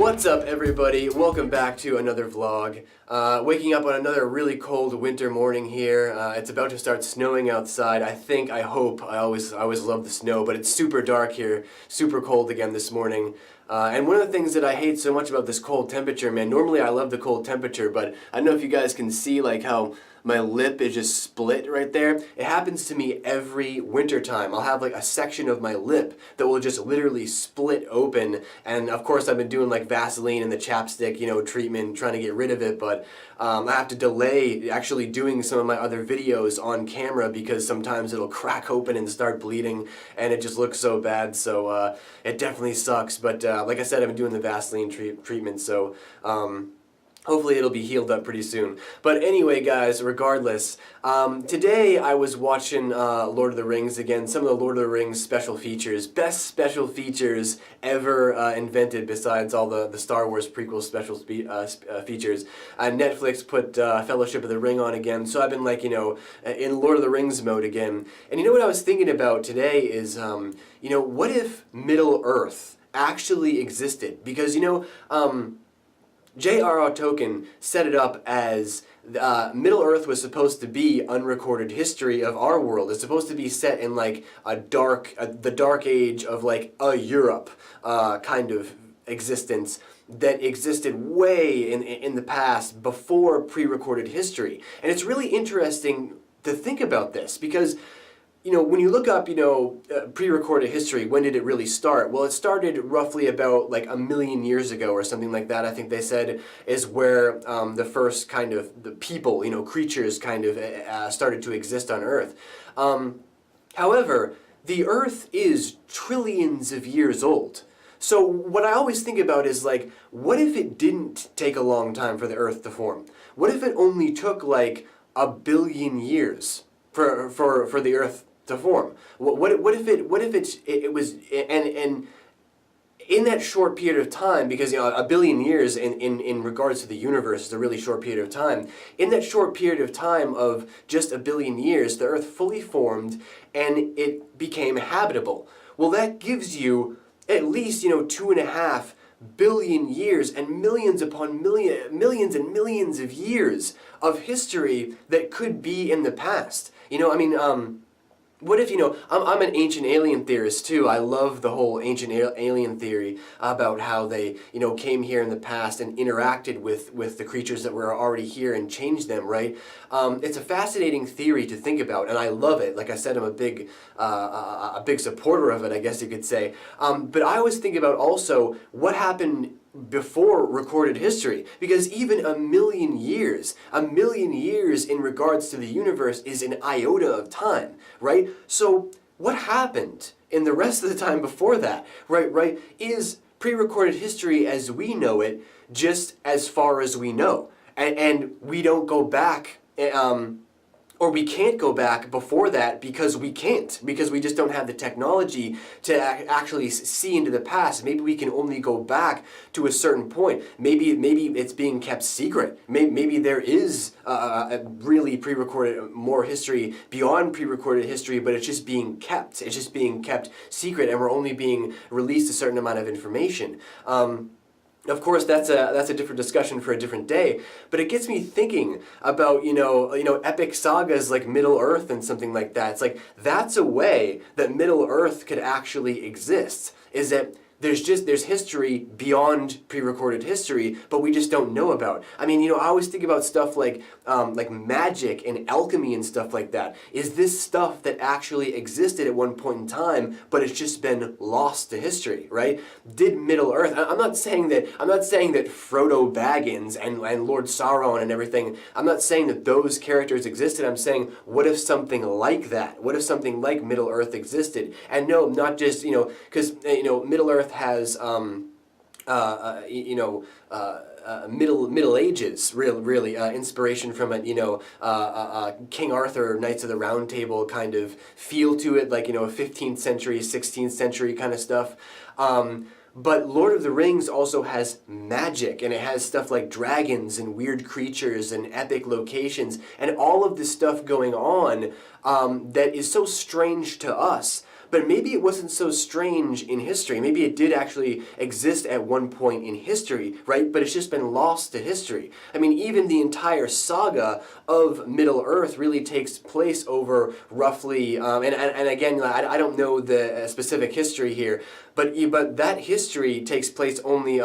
What's up, everybody? Welcome back to another vlog. Waking up on another really cold winter morning here. It's about to start snowing outside. I hope. I always love the snow, but it's super dark here, super cold again this morning. And one of the things that I hate so much about this cold temperature, man, normally I love the cold temperature, but I don't know if you guys can see like how my lip is just split right there. It happens to me every winter time. I'll have like a section of my lip that will just literally split open, and of course I've been doing like Vaseline and the chapstick, treatment, trying to get rid of it, but I have to delay actually doing some of my other videos on camera because sometimes it'll crack open and start bleeding, and it just looks so bad, so it definitely sucks, but like I said, I've been doing the Vaseline treatment, so hopefully it'll be healed up pretty soon. But anyway, guys, regardless, today I was watching Lord of the Rings again, some of the Lord of the Rings special features, best special features ever invented besides all the Star Wars prequel special features. Netflix put Fellowship of the Ring on again, so I've been like, in Lord of the Rings mode again. And you know what I was thinking about today is, what if Middle-earth actually existed? Because, J.R.R. Tolkien set it up as Middle-earth was supposed to be unrecorded history of our world. It's supposed to be set in like the dark age of like a Europe kind of existence that existed way in the past before pre-recorded history. And it's really interesting to think about this because when you look up, pre-recorded history, when did it really start? Well, it started roughly about like 1 million years ago or something like that, I think they said, is where the first kind of the people, creatures kind of started to exist on Earth. However, the Earth is trillions of years old. So what I always think about is like, what if it didn't take a long time for the Earth to form? What if it only took like 1 billion years for the Earth to form? What if it was and in that short period of time, because 1 billion years in regards to the universe is a really short period of time. In that short period of time of just 1 billion years, the Earth fully formed and it became habitable. Well, that gives you at least 2.5 billion years and millions upon millions and millions of years of history that could be in the past. What if, I'm an ancient alien theorist too. I love the whole ancient alien theory about how they, came here in the past and interacted with the creatures that were already here and changed them, right? It's a fascinating theory to think about, and I love it. Like I said, I'm a big supporter of it, I guess you could say. But I always think about also what happened before recorded history, because even 1 million years in regards to the universe is an iota of time, right? So what happened in the rest of the time before that, right? Is pre-recorded history as we know it just as far as we know, and we don't go back, or we can't go back before that because we just don't have the technology to actually see into the past. Maybe we can only go back to a certain point. Maybe it's being kept secret. Maybe there is a really pre-recorded more history beyond pre-recorded history, but it's just being kept. It's just being kept secret, and we're only being released a certain amount of information. Of course, that's a different discussion for a different day, but it gets me thinking about, epic sagas like Middle-earth and something like that. It's like, that's a way that Middle-earth could actually exist, is that there's history beyond pre-recorded history, but we just don't know about. I always think about stuff like magic and alchemy and stuff like that. Is this stuff that actually existed at one point in time, but it's just been lost to history, right? Did Middle-earth? I'm not saying that Frodo Baggins and Lord Sauron and everything. I'm not saying that those characters existed. I'm saying, what if something like that? What if something like Middle-earth existed? And no, not just because Middle-earth has Middle Ages, really inspiration from it, King Arthur, Knights of the Round Table kind of feel to it, like 15th century, 16th century kind of stuff. But Lord of the Rings also has magic, and it has stuff like dragons and weird creatures and epic locations and all of this stuff going on that is so strange to us. but maybe it wasn't so strange in history. Maybe it did actually exist at one point in history, right? But it's just been lost to history. I mean, even the entire saga of Middle-earth really takes place over roughly, and again, I don't know the specific history here, but that history takes place only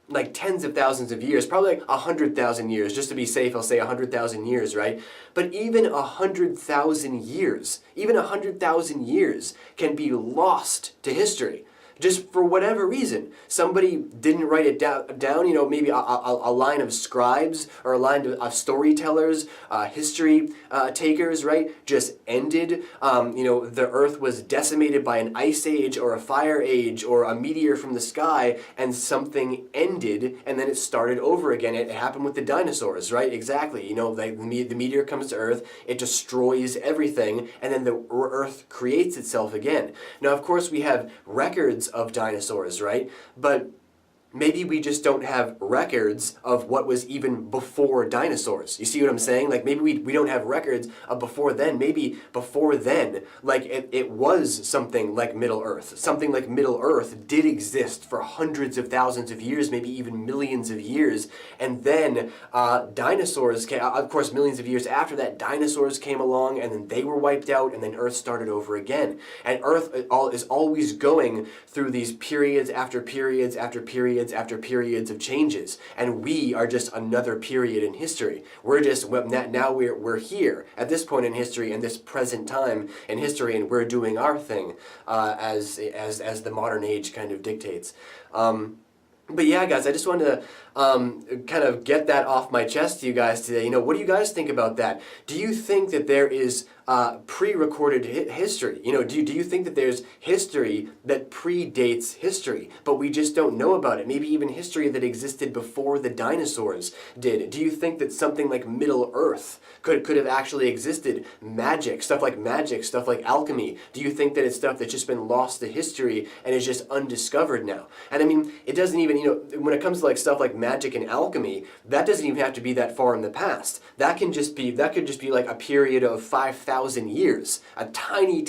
like tens of thousands of years, probably like 100,000 years. Just to be safe, I'll say 100,000 years, right? But even 100,000 years, even 100,000 years can be lost to history. Just for whatever reason. Somebody didn't write it down, you know, maybe a line of scribes or a line of storytellers, history takers, right, just ended. You know, the earth was decimated by an ice age or a fire age or a meteor from the sky, and something ended, and then it started over again. It happened with the dinosaurs, right? Exactly. You know, like the meteor comes to Earth, it destroys everything, and then the earth creates itself again. Now, of course, we have records of dinosaurs, right? But maybe we just don't have records of what was even before dinosaurs. You see what I'm saying? Like maybe we don't have records of before then. Maybe before then, like it was something like Middle Earth. Something like Middle Earth did exist for hundreds of thousands of years, maybe even millions of years. And then dinosaurs came, of course, millions of years after that, dinosaurs came along and then they were wiped out and then Earth started over again. And Earth is always going through these periods after periods after periods after periods of changes, and we are just another period in history. We're just now we're here at this point in history, in this present time in history, and we're doing our thing as the modern age kind of dictates. But yeah, guys, I just wanted to kind of get that off my chest to you guys today. You know, what do you guys think about that? Do you think that there is pre-recorded history? You know, do you think that there's history that predates history, but we just don't know about it? Maybe even history that existed before the dinosaurs did. Do you think that something like Middle Earth could have actually existed? Magic, stuff like alchemy. Do you think that it's stuff that's just been lost to history and is just undiscovered now? And I mean, it doesn't even, you know, when it comes to like stuff like magic and alchemy, that doesn't even have to be that far in the past. That could just be like a period of 5,000 years, a tiny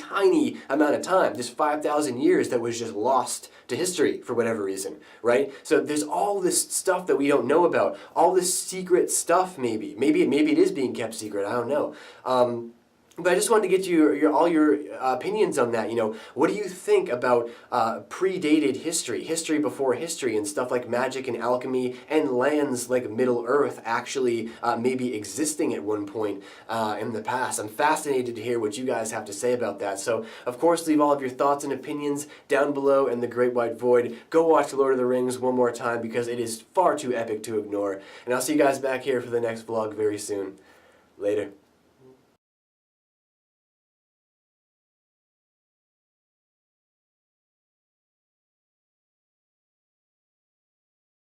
amount of time, just 5,000 years that was just lost to history for whatever reason, right? So there's all this stuff that we don't know about, all this secret stuff. Maybe it is being kept secret. I don't know. But I just wanted to get all your opinions on that. You know, what do you think about predated history before history, and stuff like magic and alchemy, and lands like Middle Earth actually maybe existing at one point in the past? I'm fascinated to hear what you guys have to say about that. So, of course, leave all of your thoughts and opinions down below in the Great White Void. Go watch Lord of the Rings one more time because it is far too epic to ignore. And I'll see you guys back here for the next vlog very soon. Later.